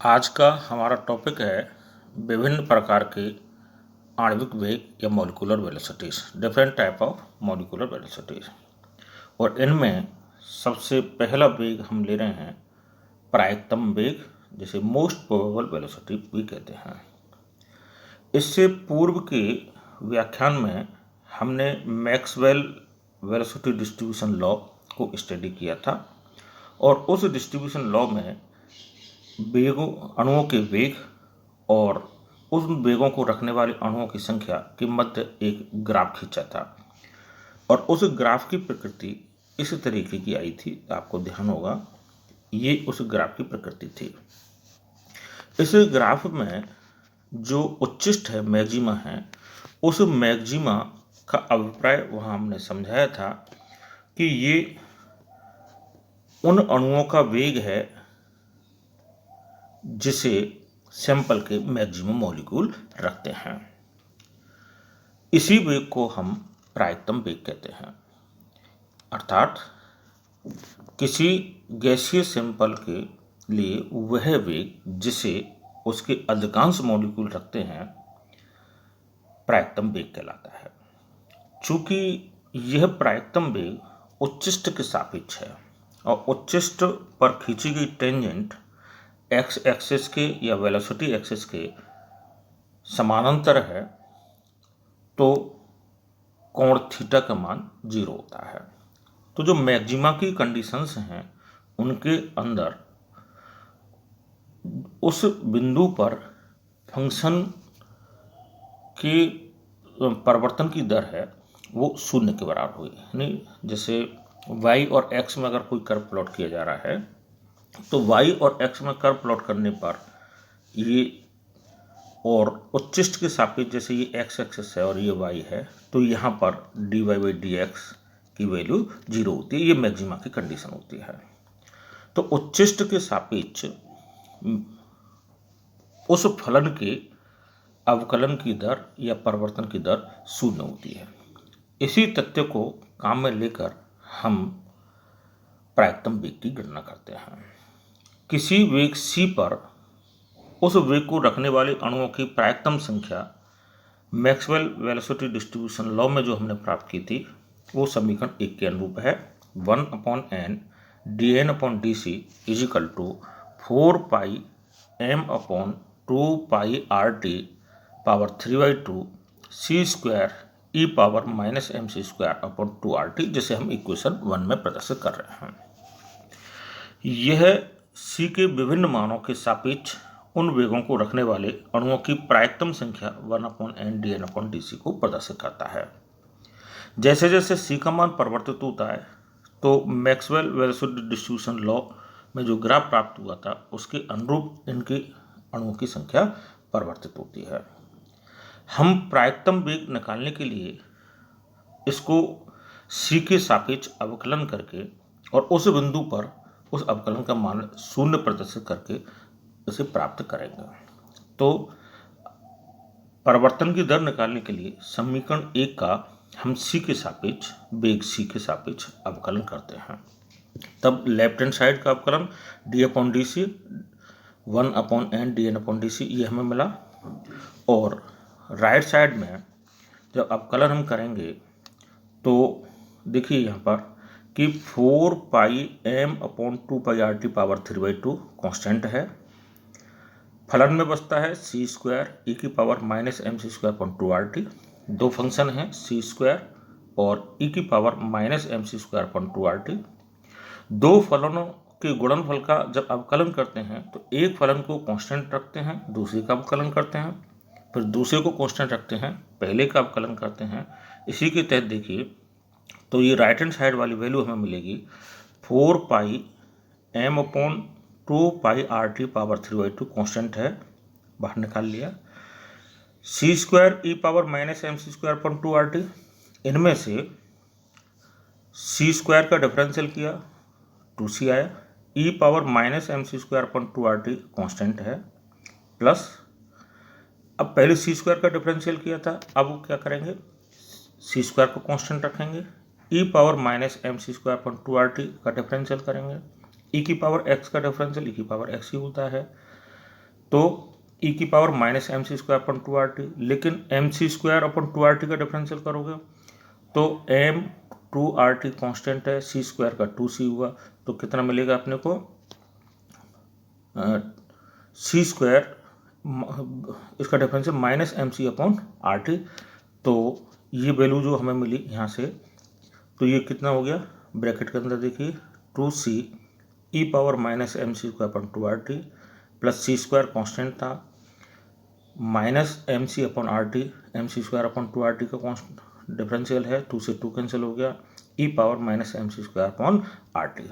आज का हमारा टॉपिक है विभिन्न प्रकार के आणविक वेग या molecular velocities, different type of molecular velocities. और इनमें सबसे पहला वेग हम ले रहे हैं प्रायिकतम वेग, जिसे मोस्ट प्रोबेबल वेलोसिटी भी कहते हैं। इससे पूर्व के व्याख्यान में हमने मैक्सवेल वेलोसिटी डिस्ट्रीब्यूशन लॉ को स्टडी किया था और उस डिस्ट्रीब्यूशन लॉ में वेगों अणुओं के वेग और उन वेगों को रखने वाले अणुओं की संख्या के मध्य एक ग्राफ खींचा था। और उस ग्राफ की प्रकृति इस तरीके की आई थी, आपको ध्यान होगा, ये उस ग्राफ की प्रकृति थी। इस ग्राफ में जो उच्चिष्ट है, मैक्सिमा है, उस मैक्सिमा का अभिप्राय वहाँ हमने समझाया था कि ये उन अणुओं का वेग है जिसे सैंपल के मैक्सिमम मॉलिक्यूल रखते हैं। इसी वेग को हम प्रायिकतम वेग कहते हैं। अर्थात किसी गैसीय सैंपल के लिए वह वेग जिसे उसके अधिकांश मॉलिक्यूल रखते हैं प्रायिकतम वेग कहलाता है। चूंकि यह प्रायिकतम वेग उच्चिष्ट के सापेक्ष है और उच्चिष्ट पर खींची गई टेंजेंट एक्स एक्सिस के या वेलोसिटी एक्सिस के समानांतर है, तो कोण थीटा का मान 0 होता है। तो जो मैक्सिमा की कंडीशंस हैं उनके अंदर उस बिंदु पर फंक्शन की परिवर्तन की दर है वो 0 के बराबर हुई। यानी जैसे y और x में अगर कोई कर्व प्लॉट किया जा रहा है तो y और x में कर्व प्लॉट करने पर ये और उच्चिष्ट के सापेक्ष जैसे ये x एक्सिस है और ये y है, तो यहाँ पर dy/dx की वैल्यू 0 होती है। ये मैक्सिमा की कंडीशन होती है। तो उच्चिष्ट के सापेक्ष उस फलन के अवकलन की दर या परिवर्तन की दर 0 होती है। इसी तथ्य को काम में लेकर हम प्रायिकतम वेग की गणना करते हैं। किसी वेग c पर उस वेग को रखने वाले अणुओं की प्रायिकतम संख्या मैक्सवेल वेलोसिटी डिस्ट्रीब्यूशन लॉ में जो हमने प्राप्त की थी वो समीकरण 1 के अनुरूप है। 1/n dN/dc is equal to 4πm/2πRT power 3/2 c² e⁻⁻mc²/2RT, जिसे हम इक्वेशन 1 में प्रदर्शित कर रहे हैं। यह c के विभिन्न मानों के सापेक्ष उन वेगों को रखने वाले अणुओं की प्रायिकतम संख्या 1/n dN/dc को प्रदर्शित करता है। जैसे जैसे c का मान परिवर्तित होता है तो मैक्सवेल वेलोसिटी डिस्ट्रीब्यूशन लॉ में जो ग्राफ प्राप्त हुआ था उसके अनुरूप इनके अणुओं की संख्या परिवर्तित होती है। हम प्रायिकतम वेग निकालने के लिए इसको c के सापेक्ष अवकलन करके और उस बिंदु पर उस अवकलन का मान 0 प्रदर्शित करके इसे प्राप्त करेंगे। तो परिवर्तन की दर निकालने के लिए समीकरण 1 का हम c के सापेक्ष वेग c के सापेक्ष अवकलन करते हैं। तब लेफ्ट हैंड साइड का अवकलन d/dc 1/n dN/dc ये हमें मिला, और राइट साइड में जब अवकलन हम करेंगे तो देखिए यहाँ पर कि 4πm/2πRT पावर 3/2 कांस्टेंट है। फलन में बचता है c² e⁻⁻mc²/2RT। दो फंक्शन हैं c² और e⁻⁻mc²/2RT। दो फलनों के गुणनफल का जब अवकलन करते हैं तो एक फलन को कांस्टेंट रखते हैं, दूसरे का अवकलन करते हैं, फिर दूसरे को कांस्टेंट रखते हैं, पहले का अवकलन करते हैं। इसी के तहत देखिए तो ये राइट हैंड साइड वाली वैल्यू हमें मिलेगी 4πm/2πRT पावर 3/2 कांस्टेंट है, बाहर निकाल लिया। c² e⁻⁻mc²/2RT, इनमें से c² का डिफरेंशियल किया 2c आया, e⁻⁻mc²/2RT कांस्टेंट है, प्लस अब पहले c² का डिफरेंशियल किया था, अब क्या करेंगे c² को कांस्टेंट रखेंगे, e⁻⁻mc²/2RT का डिफरेंशियल करेंगे, e⁻x का डिफरेंशियल e⁻x ही होता है, तो ई की power minus m c square upon 2RT, लेकिन M c square upon 2RT का डिफरेंशियल करोगे तो एम 2RT कॉन्स्टेंट है, सी स्क्वायर का 2C हुआ, तो कितना मिलेगा अपने को सी स्क्वायर, इसका differential minus m c upon RT। तो ये वैल्यू जो हमें मिली यहाँ से, तो ये कितना हो गया, ब्रैकेट के अंदर देखिए 2C e power minus m c square upon 2RT plus c square constant था, minus m c upon RT, m c square upon 2RT का कॉन्स्टेंट डिफरेंशियल है, 2 से 2 कैंसिल हो गया, e power minus m c square upon RT।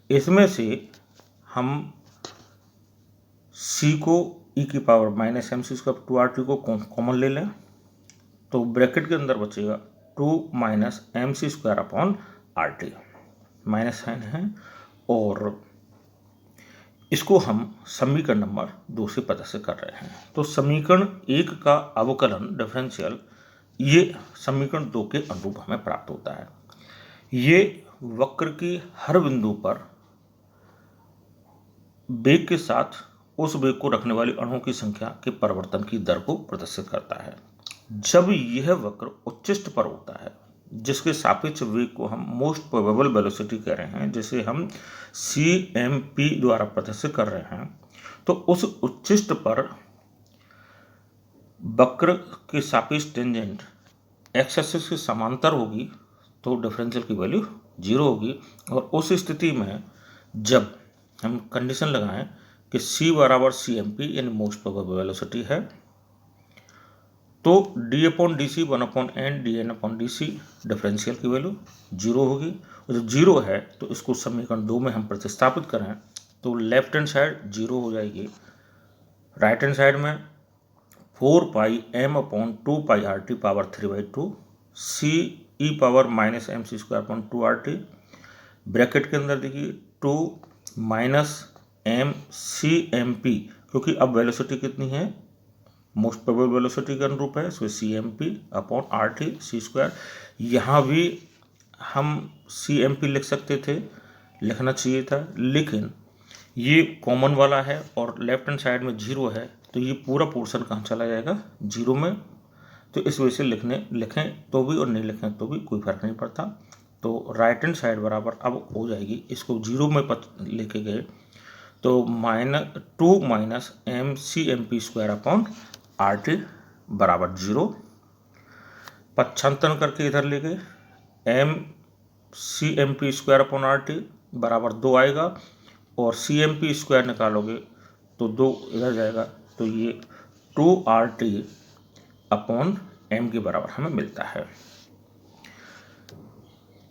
इसमें से हम C को ई की power minus m c square 2RT को कॉमन ले लें, तो ब्रैकेट के अंदर बचेगा 2 minus m c square upon RT, minus sign है, और इसको हम समीकरण नंबर 2 से पता से कर रहे हैं। तो समीकरण 1 का अवकलन डिफरेंशियल ये समीकरण 2 के अनुरूप हमें प्राप्त होता है। ये वक्र की हर बिंदु पर वेग के साथ उस वेग को रखने वाले अणुओं की संख्या के परिवर्तन की दर को प्रदर्शित करता है। जब यह वक्र उच्चिष्ट पर होता है, जिसके सापेक्ष वेग को हम मोस्ट प्रोबेबल वेलोसिटी कह रहे हैं, जिसे हम CMP द्वारा प्रदर्शित कर रहे हैं, तो उस उच्चिष्ट पर वक्र के सापेक्ष टेंजेंट एक्स एक्सिस के समांतर होगी, तो डिफरेंशियल की वैल्यू 0 होगी। और उस स्थिति में जब हम कंडीशन लगाएं कि C बराबर CMP यानी मोस्ट प्रोबेबल वेलोसिटी है, तो d upon d c 1/n dn upon d c differential की वैल्यू 0 होगी। और जब 0 है तो इसको समीकरण 2 में हम प्रतिस्थापित करें तो लेफ्ट हैंड साइड 0 हो जाएगी, राइट हैंड साइड में 4 pi m upon 2 pi RT power 3/2 C e power minus m c square upon 2RT, bracket के अंदर देखिए 2 minus m c m p, क्योंकि अब वेलोसिटी कितनी है, मोस्ट प्रोबेबल वेलोसिटी के अनुरूप है, इसमें CMP अपॉन RT सी स्क्वायर। यहाँ भी हम CMP लिख सकते थे, लिखना चाहिए था, लेकिन ये कॉमन वाला है और लेफ्ट हैंड साइड में 0 है, तो ये पूरा पोर्शन कहाँ चला जाएगा, 0 में। तो इस वजह से लिखें तो भी और नहीं लिखें तो भी कोई फर्क नहीं पड़ता। तो राइट हैंड साइड बराबर अब हो जाएगी, इसको 0 में लेके गए तो -2 minus m c m p square upon RT बराबर 0, पच्छांतन करके इधर ले गए, m c m p square upon RT बराबर 2 आएगा, और CMP स्क्वायर निकालोगे तो 2 इधर जाएगा, तो ये 2RT अपॉन m के बराबर हमें मिलता है।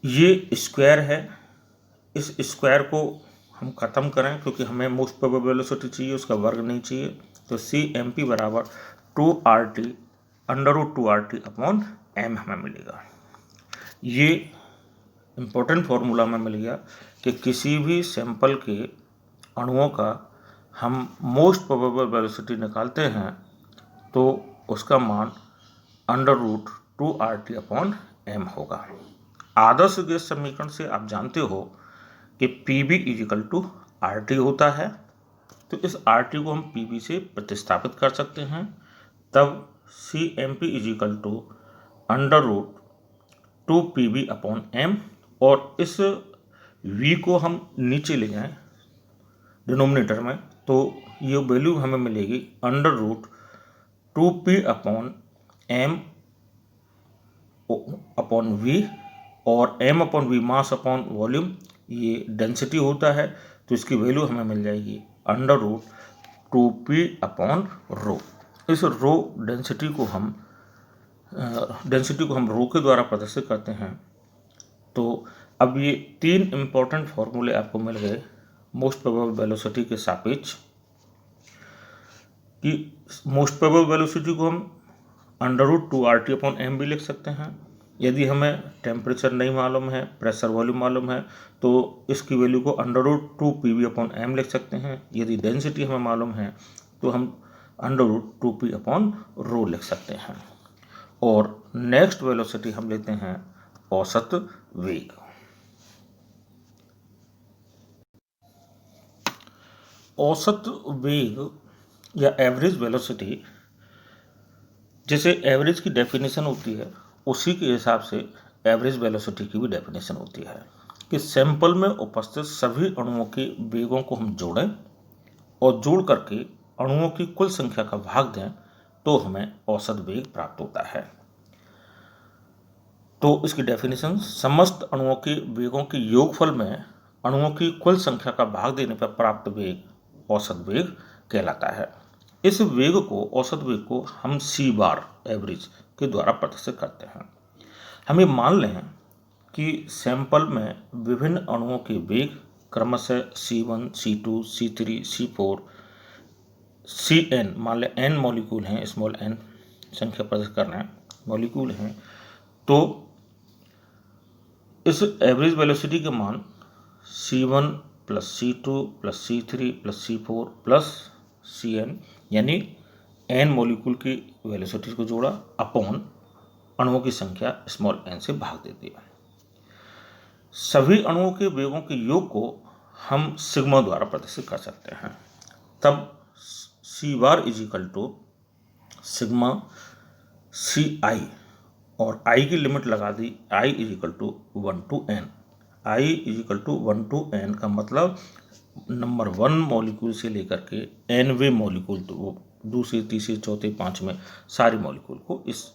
ये स्क्वायर है, इस स्क्वायर को हम ख़त्म करें क्योंकि हमें मोस्ट प्रोबेबल वेलोसिटी चाहिए, उसका वर्ग नहीं चाहिए, तो CMP बराबर 2RT √2RT अपॉन m हमें मिलेगा। ये इम्पोर्टेंट फॉर्मूला हमें मिल गया कि किसी भी सैंपल के अणुओं का हम मोस्ट प्रोबेबल वेलोसिटी निकालते हैं तो उसका मान √2RT अपॉन m होगा। आदर्श गैस समीकरण से आप जानते हो कि PV = RT होता है, तो इस RT को हम PV से प्रतिस्थापित कर सकते हैं, तब CMP = √2PV अपॉन m, और इस V को हम नीचे ले जाएं डिनोमिनेटर में, तो ये वैल्यू हमें मिलेगी √2P upon m upon V, और m upon V mass upon volume, ये डेंसिटी होता है, तो इसकी वैल्यू हमें मिल जाएगी √2P अपॉन रो। इस रो डेंसिटी को हम रो के द्वारा प्रदर्शित करते हैं। तो अब ये 3 इम्पॉर्टेंट फॉर्मूले आपको मिल गए मोस्ट प्रोबेबल वेलोसिटी के सापेक्ष, कि मोस्ट प्रोबेबल वेलोसिटी को हम √2RT अपॉन m भी लिख सकते हैं। यदि हमें टेम्परेचर नहीं मालूम है, प्रेशर वॉल्यूम मालूम है, तो इसकी वैल्यू को √2PV अपॉन m लिख सकते हैं। यदि डेंसिटी हमें मालूम है तो हम √2P अपॉन रो लिख सकते हैं। और नेक्स्ट वेलोसिटी हम लेते हैं औसत वेग। औसत वेग या एवरेज वेलोसिटी, जैसे एवरेज की डेफिनेशन होती है उसी के हिसाब से एवरेज वेलोसिटी की भी डेफिनेशन होती है कि सैंपल में उपस्थित सभी अणुओं के वेगों को हम जोड़ें और जोड़ करके अणुओं की कुल संख्या का भाग दें तो हमें औसत वेग प्राप्त होता है। तो इसकी डेफिनेशन, समस्त अणुओं के वेगों के योगफल में अणुओं की कुल संख्या का भाग देने पर प्राप्त वेग औसत वेग कहलाता है। इस वेग को, औसत वेग को हम सी बार एवरेज के द्वारा प्रदर्शित करते हैं। हम ये मान लें कि सैंपल में विभिन्न अणुओं के वेग क्रमशः C1, C2, C3, C4, Cn, मान लें n मॉलिक्यूल हैं, स्मॉल n संख्या प्रदर्शित करना है, मॉलिक्यूल हैं, तो इस एवरेज वेलोसिटी के मान C1 plus C2 plus C3 plus C4 plus Cn यानी n मॉलिक्यूल की वेलोसिटी को जोड़ा अपॉन अणुओं की संख्या स्मॉल n से भाग दे दिया। सभी अणुओं के वेगों के योग को हम सिग्मा द्वारा प्रदर्शित कर सकते हैं। तब C bar is equal to sigma CI, और I की लिमिट लगा दी, I is equal to 1 to n। I is equal to 1 to n का मतलब नंबर 1 मॉलिक्यूल से लेकर के nवे मॉलिक्यूल, तो वो दूसरे, तीसरे, चौथे, पांचवें सारी मॉलिक्यूल को इस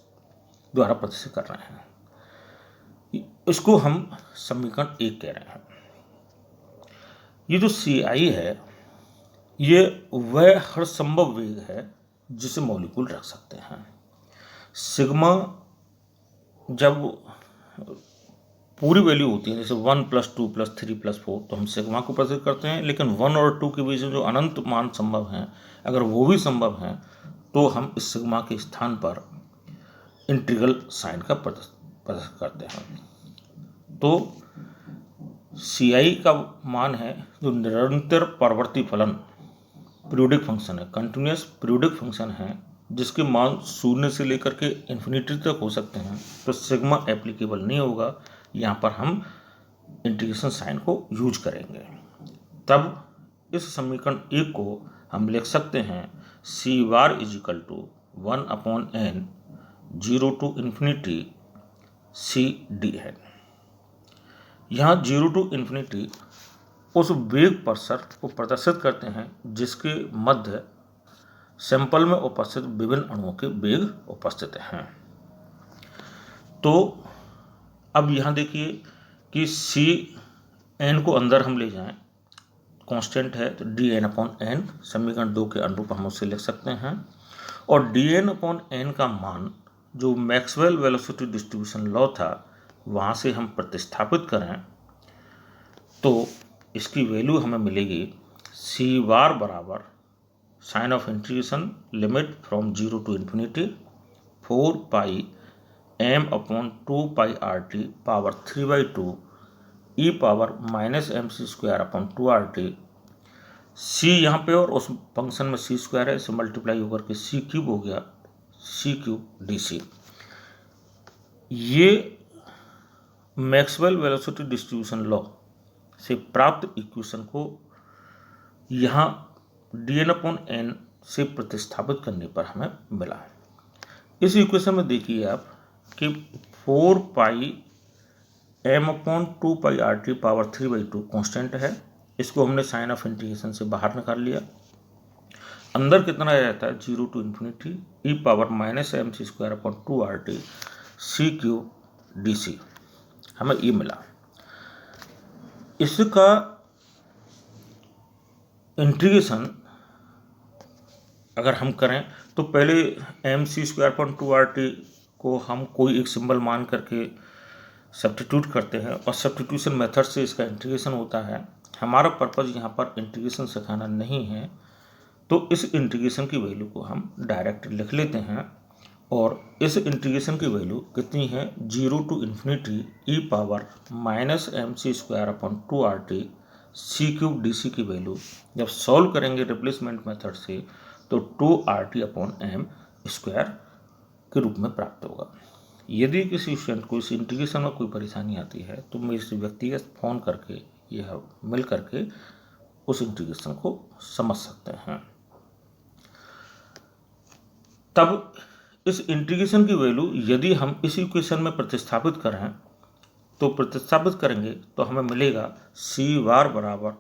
द्वारा प्रदर्शित कर रहे हैं। इसको हम समीकरण 1 कह रहे हैं। ये जो CI है ये वह हर संभव वेग है जिसे मॉलिक्यूल रख सकते हैं। सिग्मा जब पूरी वैल्यू होती है, जैसे 1 + 2 + 3 + 4, तो हम सिग्मा को प्रदर्शित करते हैं। लेकिन 1 और 2 के बीच में जो अनंत मान संभव हैं, अगर वो भी संभव हैं तो हम इस सिग्मा के स्थान पर इंटीग्रल साइन का प्रदर्शित करते हैं। तो CI का मान है जो निरंतर परवर्ती फलन पीरियोडिक फंक्शन है, कंटिन्यूस पीरियोडिक फंक्शन है, जिसके मान 0 से लेकर के इन्फिनिटी तक हो सकते हैं। तो सिग्मा एप्लीकेबल नहीं होगा, यहाँ पर हम इंटीग्रेशन साइन को यूज करेंगे। तब इस समीकरण 1 को हम लिख सकते हैं C bar is equal to 1/n 0 to infinity CD है। यहाँ 0 to इन्फिनिटी उस वेग पर को प्रदर्शित करते हैं जिसके मध्य सैंपल में उपस्थित विभिन्न अणुओं के वेग उपस्थित हैं। तो अब यहाँ देखिए कि Cn को अंदर हम ले जाएं, कांस्टेंट है, तो dn/n समीकरण 2 के अनुरूप हम उसे लिख सकते हैं। और dn/n का मान जो मैक्सवेल वेलोसिटी डिस्ट्रीब्यूशन लॉ था वहाँ से हम प्रतिस्थापित करें तो इसकी वैल्यू हमें मिलेगी C बार बराबर sign of integration limit from 0 to infinity 4 pi m/2πRT power 3/2 e power -mc²/2RT। C यहाँ पे और उस फंक्शन में c² है, इसे मल्टीप्लाई होकर के c³ हो गया, c³ dc। ये मैक्सवेल वेलोसिटी डिस्ट्रीब्यूशन लॉ से प्राप्त इक्वेशन को यहाँ dn/n से प्रतिस्थापित करने पर हमें मिला। इस इक्वेशन में देखिए आप कि 4 पाई m/2πRT पावर 3/2 कांस्टेंट है, इसको हमने साइन ऑफ इंटीग्रेशन से बाहर निकाल लिया। अंदर कितना रहता है 0 to infinity e power -mc²/2RT c³ dc, हमें ये मिला। इसका इंटीग्रेशन अगर हम करें तो पहले mc²/2RT को हम कोई एक सिंबल मान करके सब्स्टिट्यूट करते हैं और सब्स्टिट्यूशन मेथड से इसका इंटीग्रेशन होता है। हमारा पर्पज़ यहाँ पर इंटीग्रेशन सिखाना नहीं है, तो इस इंटीग्रेशन की वैल्यू को हम डायरेक्ट लिख लेते हैं। और इस इंटीग्रेशन की वैल्यू कितनी है 0 to infinity e power -mc²/2RT c³ dc की वैल्यू जब सॉल्व करेंगे रिप्लेसमेंट मेथड से तो 2RT/m² के रूप में प्राप्त होगा। यदि किसी स्टूडेंट को इस इंटीग्रेशन में कोई परेशानी आती है तो मैं इस व्यक्तिगत फ़ोन करके मिल करके उस इंटीग्रेशन को समझ सकते हैं। तब इस इंटीग्रेशन की वैल्यू यदि हम इस इक्वेशन में प्रतिस्थापित करें तो प्रतिस्थापित करेंगे तो हमें मिलेगा सी बार बराबर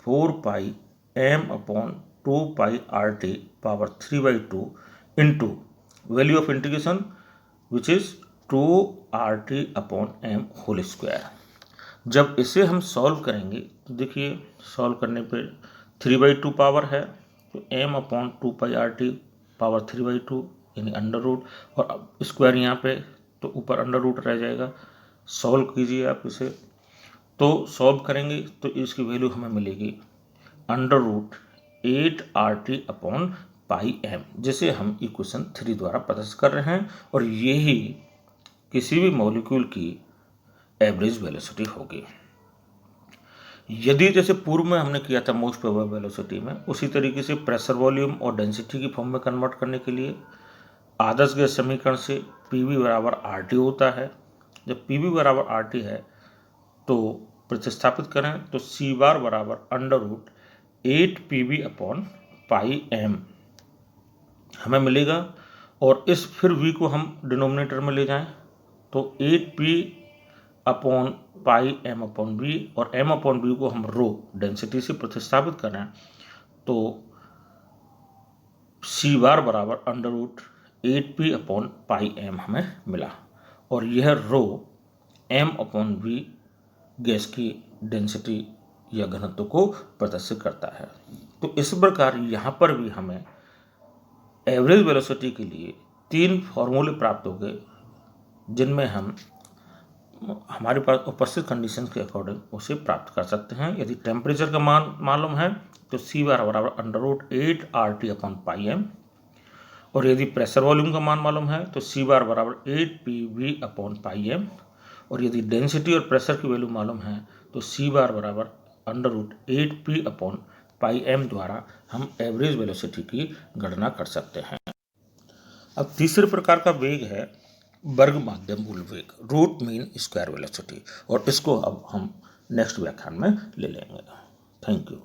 4πm/2πRT power 3/2 into value of integration which is 2RT/m whole square. जब इसे हम सॉल्व करेंगे तो देखिए सॉल्व करने पे 3/2 पावर है तो m/2πRT पावर 3/2 यानी अंडर रूट, और स्क्वायर यहाँ पे तो ऊपर अंडर रूट रह जाएगा। सॉल्व कीजिए आप इसे, तो सॉल्व करेंगे तो इसकी वैल्यू हमें मिलेगी √8RT/m, जिसे हम इक्वेशन 3 द्वारा प्रदर्शित कर रहे हैं, और यही किसी भी मॉलिक्यूल की एवरेज वेलोसिटी होगी। यदि जैसे पूर्व में हमने किया था मोस्ट प्रोबेबल वेलोसिटी में, उसी तरीके से प्रेशर वॉल्यूम और डेंसिटी की फॉर्म में कन्वर्ट करने के लिए आदर्श गैस समीकरण से PV बराबर RT होता है। जब PV बराबर RT है तो प्रतिस्थापित करें तो C बार बराबर √8PV/m हमें मिलेगा, और इस फिर V को हम डिनोमिनेटर में ले जाएं तो 8P/m/v, और m/v को हम रो डेंसिटी से प्रतिस्थापित करें तो C बार बराबर √8P/m हमें मिला, और यह रो m/v गैस की डेंसिटी या घनत्व को प्रदर्शित करता है। तो इस प्रकार यहाँ पर भी हमें एवरेज वेलोसिटी के लिए 3 फॉर्मूले प्राप्त हो गए, जिनमें हम हमारे पास उपस्थित कंडीशंस के अकॉर्डिंग उसे प्राप्त कर सकते हैं। यदि टेम्परेचर का मान मालूम है तो C बार बराबर √8RT/m, और यदि प्रेशर वॉल्यूम का मान मालूम है तो C बार बराबर 8PV/m, और यदि डेंसिटी और प्रेशर की वैल्यू मालूम है तो C बार बराबर √8P/m द्वारा हम एवरेज वेलोसिटी की गणना कर सकते हैं। अब तीसरे प्रकार का वेग है वर्ग माध्यम मूल वेग, रूट मीन स्क्वायर वेलोसिटी, और इसको अब हम नेक्स्ट व्याख्यान में ले लेंगे। Thank you.